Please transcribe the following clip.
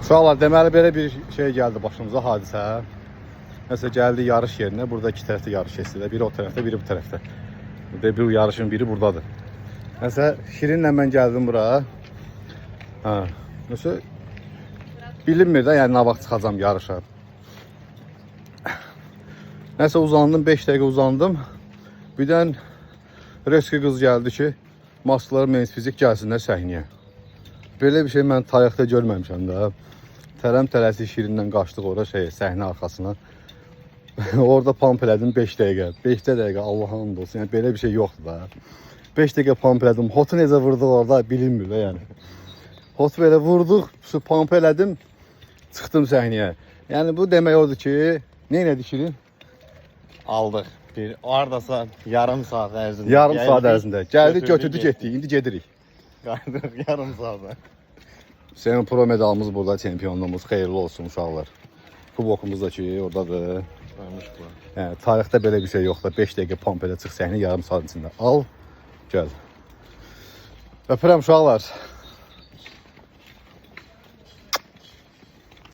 Uşaqlar, deməli belə bir şey gəldi başımıza, hadisə. Nəsə gəldi yarış yerinə. Burada iki tərəfdə yarış keçdilər. Biri o tərəfdə, biri bu tərəfdə. Bir yarışın biri buradadır. Nəsə Şirinlə mən gəldim bura. Nəsə bilinmir də, yəni nə vaxt çıxacam yarışa. Nəsə uzandım, 5 dəqiqə uzandım. Birdən Reski qız gəldi ki, maskları Men's Fizik gəlsinlər səhnəyə. Belə bir şey mən tarixdə görməmişəm də. Tələm-tələsi Şirinlə qaçdıq ora səhnə arxasına. Orada pump elədim 5 dəqiqə. 5 dəqiqə Allah'a and olsun. Yəni belə bir şey yoxdur da. 5 dəqiqə pump elədim. Hotu necə vurduq orada bilinmir də yəni. Hotu belə vurduq, pump elədim, çıxdım səhnəyə. Yəni bu demək oldu ki, nə elədik Şirin? Aldıq. Bir hardasa yarım saat ərzində. Yarım saat ərzində. Gəldik, götürdük, getdik. İndi gedirik. Qayıdıq yarım saat. Senin pro medalımız burada, çempionluğumuz xeyirli olsun uşaqlar. Kubokumuz da ki, oradadır. Yəni, tarixdə belə bir şey yoxdur. 5 dəqiqə pump elə çıx səhnə yarım saat içində. Al, gəl. Öpürəm uşaqlar.